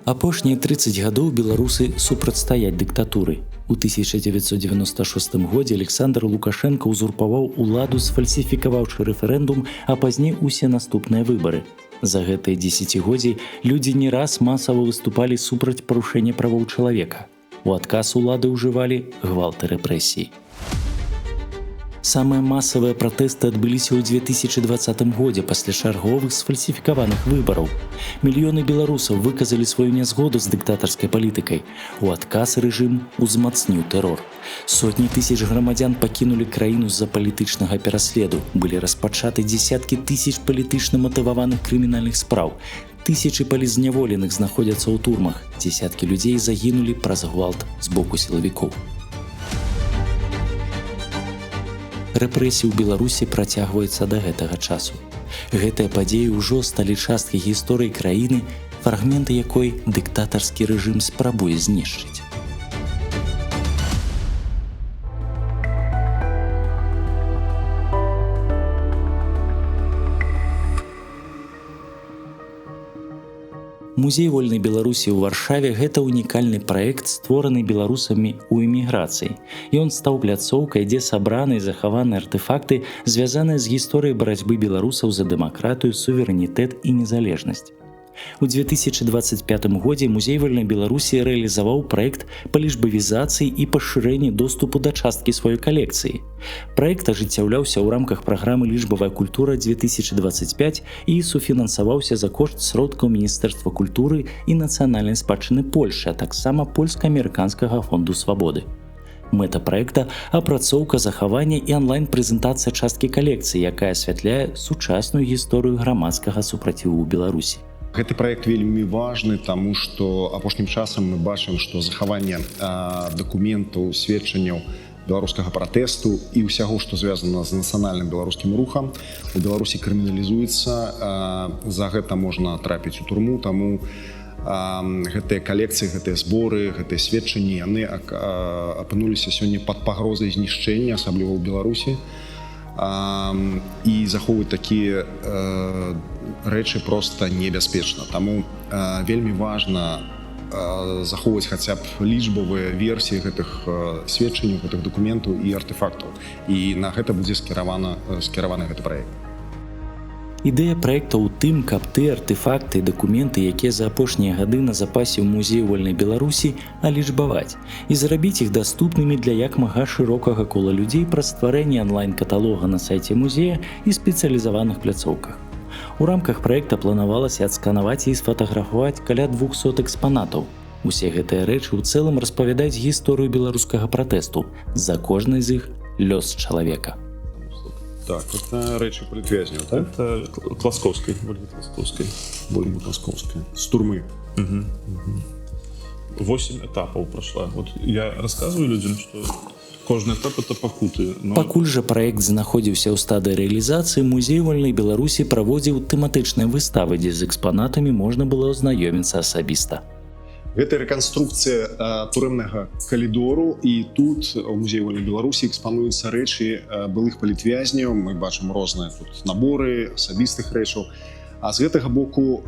Апошнія 30 гадоў беларусы супрацьстаяць дыктатуры. У 1996 годзе Александр Лукашенко узурпаваў уладу, сфальсіфікаваўшы рэферэндум, а пазней усе наступныя выбары. За гэтыя дзесяцігоддзі людзі не раз масава выступалі супраць парушэння правоў чалавека. У адказ улады ўжывалі гвалт і рэпрэсіі. Самыя масавыя пратэсты адбыліся ў 2020 годзе пасля чарговых сфальсіфікаваных выбараў. Мільёны беларусаў выказалі сваю нязгоду з дыктатарскай палітыкай. У адказ рэжым узмацніў тэрор. Сотні тысяч грамадзян пакінулі краіну з-за палітычнага пераследу. Былі распачаты дзесяткі тысяч палітычна матываваных крымінальных спраў. Тысячы палізняволеных знаходзяцца ў турмах. Дзесяткі людзей загінулі праз гвалт з боку сілавікоў. Рэпрэсіі ў Беларусі працягваюцца да гэтага часу. Гэтыя падзеі ўжо сталі часткай гісторыі краіны, фрагменты якой дыктатарскі рэжым спрабуе знішчыць. Музей вольнай Беларусі ў Варшаве – гэта унікальны праект, створаны беларусамі ў эміграцыі. Ён стаў пляцоўкай, дзе сабраны і захаваны артэфакты, звязаныя з гісторыяй барацьбы беларусаў за дэмакратыю, суверэнітэт і незалежнасць. У 2025 годзе Музей вольнай Беларусі рэалізаваў праект па лічбавізацыі і пашырэнні доступу да часткі сваёй калекцыі. Праект ажыццяўляўся ў рамках праграмы «Лічбавая культура-2025» і суфінансаваўся за кошт сродкаў Міністэрства культуры і нацыянальнай спадчыны Польшчы, а таксама польска-амерыканскага фонду свабоды. Мэта праекта – апрацоўка, захавання і онлайн-прэзентацыя часткі калекцыі, якая асвятляе сучасную гісторыю грамадскага супраціву ў Беларусі. Гэты праект вельмі важны, таму што апошнім часам мы бачым, што захаванне дакументаў, сведчанняў беларускага пратэсту і ўсяго, што звязана з нацыянальным беларускім рухам, у Беларусі крыміналізуецца, за гэта можна трапіць у турму, таму гэтыя калекцыі, гэтыя зборы, гэтыя сведчанні, яны апынуліся сёння пад пагрозай знішчэння, асабліва ў Беларусі. І захоўваць такія рэчы проста небяспечна. Таму вельмі важна захоўваць хаця б лічбавыя версіі гэтых сведчанняў, гэтых дакументаў і артэфактаў. І на гэта будзе скіраваны гэты праект. Ідэя праекта ў тым, каб ты артэфакты і дакументы, якія за апошнія гады на запасе ў Музеі вольнай Беларусі, алічбаваць і зрабіць іх даступнымі для як мага шырокага кола людзей праз стварэнне онлайн-каталога на сайце музея і спецыялізаваных пляцоўках. У рамках праекта планавалася адсканаваць і сфатаграфаваць каля 200 экспанатаў. Усе гэтыя рэчы ў цэлым распавядаюць гісторыю беларускага пратэсту. За кожнай з іх лёс чалавека. Так, это рэчы палітвязняў, так? Это Класковской. Ольга Класковская. С турмы. 8 этапов прошла. Вот я рассказываю людям, что кожны этап это пакуты. Но... Пакуль жа праект знаходзіўся ў стадыі рэалізацыі, Музей вольнай Беларусі праводзіў тэматычныя выставы, дзе з экспанатамі можна было азнаёміцца асабіста. Гэта рэканструкцыя турэмнага калідору, і тут у Музеі вольнай Беларусі экспануюцца рэчы былых палітвязняў. Мы бачым розныя тут наборы асабістых рэчаў. А з гэтага боку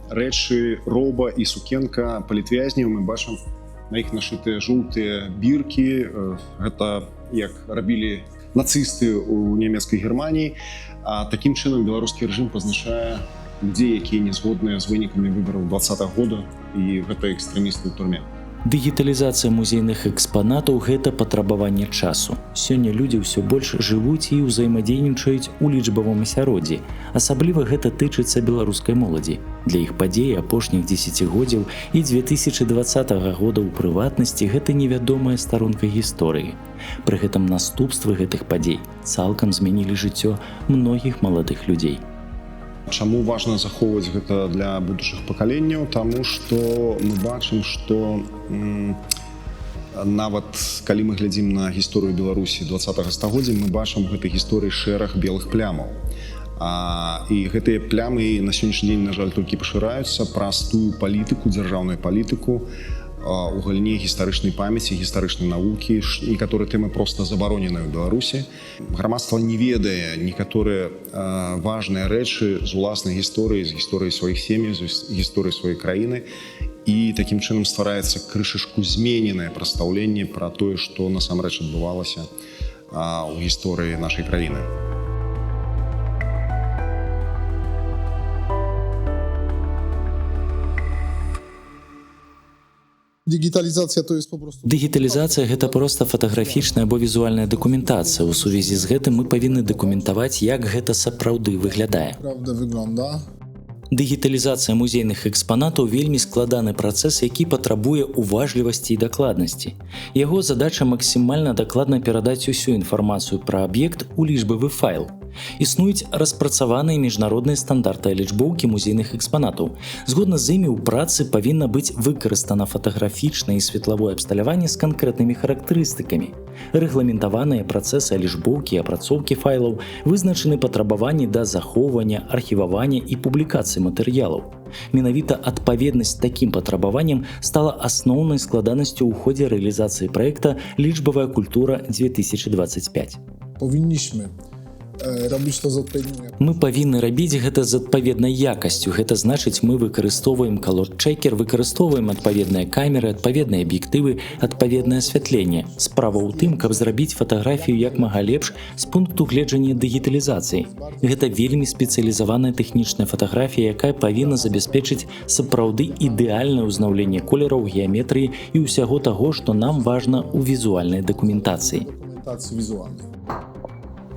рэчы роба і сукенка палітвязняў. Мы бачым на іх нашытыя жоўтыя біркі. Гэта як рабілі нацысты ў нямецкай Германіі. А такім чынам беларускі рэжым пазначае людзей, якія не згодныя з вынікамі выбараў 2020 года, і гэта экстрэмісты ў турме. Дыгіталізацыя музейных экспанатаў – гэта патрабаванне часу. Сёння людзі ўсё больш жывуць і ўзаемадзейнічаюць у лічбавым асяроддзі. Асабліва гэта тычыцца беларускай моладзі. Для іх падзеі апошніх дзесяцігоддзяў і 2020 года ў прыватнасці гэта невядомая старонка гісторыі. Пры гэтым наступствы гэтых падзей цалкам змянілі жыццё многіх маладых людзей. Чаму важна захоўваць гэта для будучых пакаленняў? Таму што мы бачым, што нават калі мы глядзім на гісторыю Беларусі 20-го стагоддзя, мы бачым у гэтай гісторыі шэраг белых плямаў. І гэтыя плямы на сённяшні дзень, на жаль, толькі пашыраюцца праз тую палітыку, дзяржаўную палітыку, у галіне гістарычнай памяці, гістарычнай навукі. Некаторыя тэмы проста забароненыя ў Беларусі. Грамадства не ведае некаторыя важныя рэчы з уласнай гісторыі, з гісторыі сваіх сем'яў, з гісторыі сваёй краіны. і такім чынам ствараецца крышачку змененае прадстаўленне пра тое, што насамрэч адбывалася ў гісторыі нашай краіны. Дыгіталізацыя то есть попросту. Дыгіталізацыя гэта проста фатаграфічная або візуальная дакументацыя. У сувязі з гэтым мы павінны дакументаваць, як гэта сапраўды выглядае. Правда wygląda. Дыгіталізацыя музейных экспанатаў вельмі складаны працэс, які патрабуе уважлівасці і дакладнасці. Яго задача максімальна дакладна перадаць усю інфармацыю пра аб'ект у лічбавы файл. Існуюць распрацаваныя міжнародныя стандарты лічбоўкі музейных экспанатаў. Згодна з імі ў працы павінна быць выкарыстана фатаграфічнае і светлавое абсталяванне з канкрэтнымі характарыстыкамі. Рэгламентаваныя працэсы лічбоўкі і апрацоўкі файлаў, вызначаны патрабаванні да захоўвання, архівавання і публікацыі матэрыялаў. Менавіта адпаведнасць такім патрабаванням стала асноўнай складанасцю ў ходзе рэалізацыі праекта «Лічбавая культура 2025». Powinniśmy robić to z odpowiednią jakością. Мы павінны рабіць гэта з адпаведнай якасцю. Гэта значыць, мы выкарыстоўваем калор-чекер, выкарыстоўваем адпаведныя камеры, адпаведныя аб'ектывы, адпаведнае асвятленне. Справа ў тым, каб зрабіць фатаграфію як мага лепш з пункту гледжання дыгіталізацыі. Гэта вельмі спецыялізаваная тэхнічная фатаграфія, якая павінна забяспечыць сапраўды ідэальнае ўзнаўленне колераў, геаметрыі і ўсяго таго, што нам важна ў візуальнай дакументацыі. Dokumentacji wizualnej.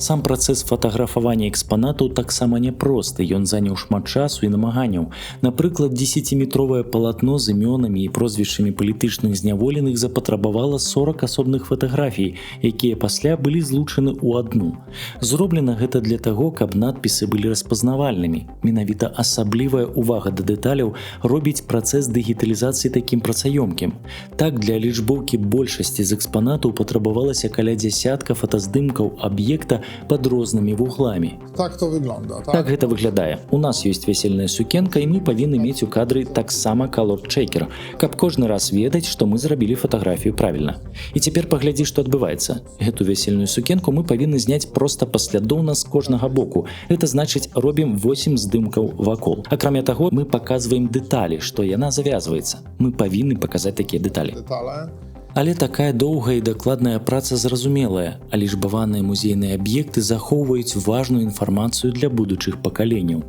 Сам працэс фатаграфавання экспанатаў таксама няпросты, ён заняў шмат часу і намаганняў. Напрыклад, 10-метровае палатно з імёнамі і прозвішчамі палітычных зняволеных запатрабавала 40 асобных фатаграфій, якія пасля былі злучаны ў адну. Зроблена гэта для таго, каб надпісы былі распазнавальнымі. Менавіта асаблівая ўвага да дэталяў робіць працэс дыгіталізацыі такім працаёмкім. Так, для лічбоўкі большасці з экспанатаў патрабавалася каля дзясятка фотаздымкаў аб'екта пад рознымі вугламі. Tak to wygląda, tak? Так гэта выглядае. У нас ёсць весельная сукенка, і мы павінны мець у кадры таксама калор-чекер, каб кожны раз ведаць, што мы зрабілі фатаграфію правільна. І цяпер паглядзі, што адбываецца. Гэту весельную сукенку мы павінны зняць проста паслядоўна з кожнага боку. Гэта значыць, робім 8 здымкаў вакол. Акрамя таго, мы паказваем дэталі, што яна завязваецца. Мы павінны паказаць такія дэталі. Detale. Але такая доўгая і дакладная праца зразумелая, а лічбаваныя музейныя аб'екты захоўваюць важную інфармацыю для будучых пакаленняў.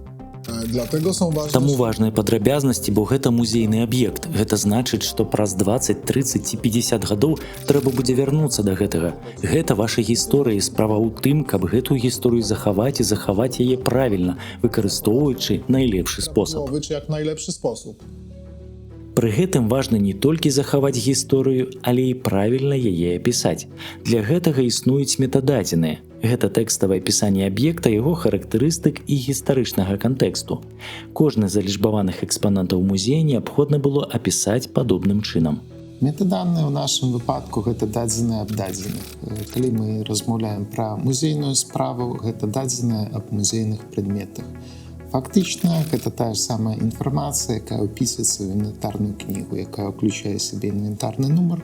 Dlatego są ważne. Таму важныя падрабязнасці, бо гэта музейны аб'ект. Гэта значыць, што праз 20, 30 ці 50 гадоў трэба будзе вярнуцца да гэтага. Гэта ваша гісторыя, і справа ў тым, каб гэтую гісторыю захаваць і захаваць яе правільна, выкарыстоўваючы найлепшы спосаб. Być jak najlepszy sposób. Пры гэтым важна не толькі захаваць гісторыю, але і правільна яе апісаць. Для гэтага існуюць метададзеныя. Гэта тэкставае апісанне аб'екта, яго характарыстык і гістарычнага кантэксту. Кожны з залічбаваных экспанатаў музея неабходна было апісаць падобным чынам. Метаданыя ў нашым выпадку гэта дадзеныя аб дадзеных. Калі мы размаўляем пра музейную справу, гэта дадзеныя аб музейных прадметах. Фактычна, гэта тая ж самая інфармацыя, якая ўпісваецца ў інвентарную кнігу, якая ўключае сабе інвентарны нумар,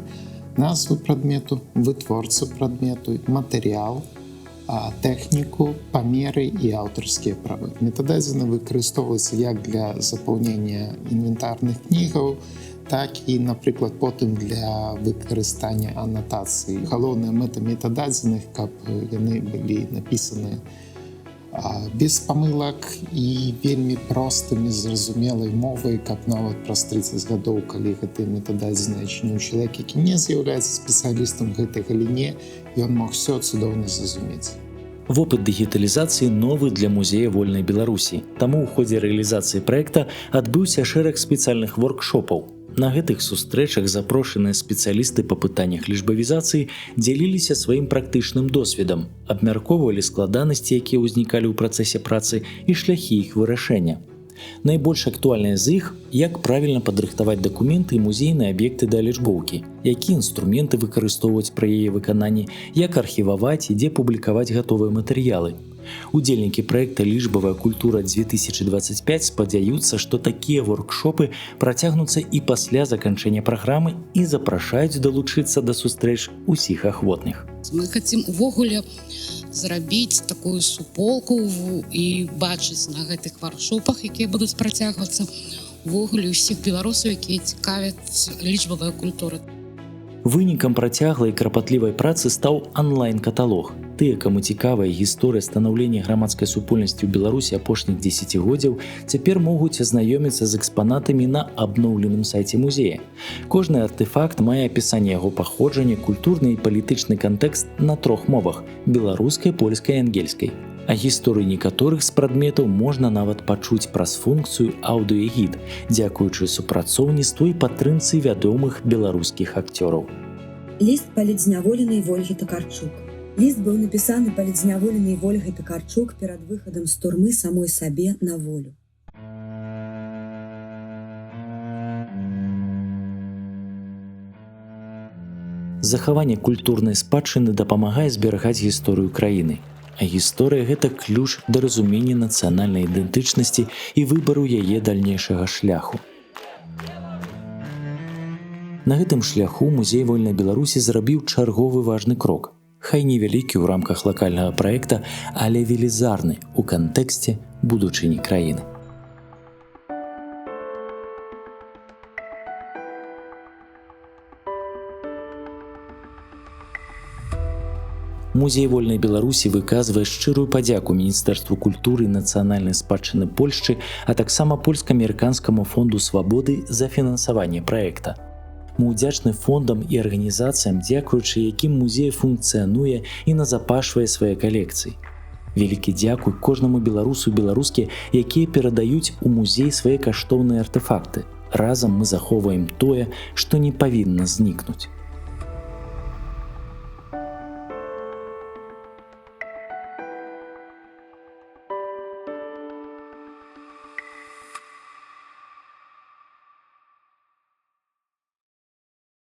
назву прадмету, вытворцу прадмету, матэрыял, тэхніку, памеры і аўтарскія правы. Метададзены выкарыстоўваецца як для запаўнення інвентарных кнігаў, так і, напрыклад, потым для выкарыстання анатацыі. Галоўная мэта метададзеных, каб яны былі напісаны без памылак і вельмі простымі, зразумелай мовай, каб нават праз 30 гадоў, калі гэтыя метададзеныя чыніў чалавек, які не з'яўляецца спецыялістам в гэтай галіне, ён мог все цудоўна зразумець. Вопыт дыгіталізацыі новы для музея вольнай Беларусі. Таму ў ходзе рэалізацыі праекта адбыўся шэраг спецыяльных воркшопаў. На гэтых сустрэчах запрошаныя спецыялісты па пытаннях лічбавізацыі дзяліліся сваім практычным досведам, абмяркоўвалі складанасці, якія ўзнікалі ў працэсе працы і шляхі іх вырашэння. Найбольш актуальнае з іх, як правільна падрыхтаваць дакументы і музейныя аб'екты да лічбоўкі, якія інструменты выкарыстоўваць пры яе выкананні, як архіваваць і дзе публікаваць гатовыя матэрыялы. Удзельнікі праекта «Лічбавая культура 2025» спадзяюцца, што такія воркшопы працягнуцца і пасля заканчэння праграмы і запрашаюць далучыцца да сустрэч усіх ахвотных. Мы хацім увогуле зрабіць такую суполку і бачыць на гэтых воркшопах, якія будуць працягвацца увогуле ўсіх беларусаў, якія цікавяць лічбавая культура. Вынікам працяглай і карпатлівай працы стаў онлайн-каталог. Тыя, каму цікавая гісторыя станаўлення грамадскай супольнасці ў Беларусі апошніх дзесяцігоддзяў, цяпер могуць азнаёміцца з экспанатамі на абноўленым сайце музея. Кожны артефакт мае апісанне яго паходжання, культурны і палітычны кантэкст на 3 мовах – беларускай, польскай і ангельскай. А гісторыі некаторых з прадметаў можна нават пачуць праз функцыю аўдыёгід, дзякуючы супрацоўніцтву і падтрымцы вядомых беларускіх акцёраў. Ліст палітзняволенай Вольгі Такарчук. Ліст быў напісаны палітзняволенай Вольгай Такарчук перад выхадам з турмы самой сабе на волю. Захаванне культурнай спадчыны дапамагае зберагаць гісторыю краіны. А гісторыя – гэта ключ да разумення нацыянальнай ідэнтычнасці і выбару яе дальнейшага шляху. На гэтым шляху Музей вольнай Беларусі зрабіў чарговы важны крок. Хай невялікі ў рамках лакальнага праекта, але велізарны ў кантэксце будучыні краіны. Музей вольнай Беларусі выказвае шчырую падзяку Міністэрству культуры і нацыянальнай спадчыны Польшчы, а таксама польска-амерыканскаму фонду свабоды за фінансаванне праекта. Мы ўдзячны фондам і арганізацыям, дзякуючы якім музей функцыянуе і назапашвае свае калекцыі. Вялікі дзякуй кожнаму беларусу і беларускі, якія перадаюць у музей свае каштоўныя артефакты. Разам мы захоўваем тое, што не павінна знікнуць.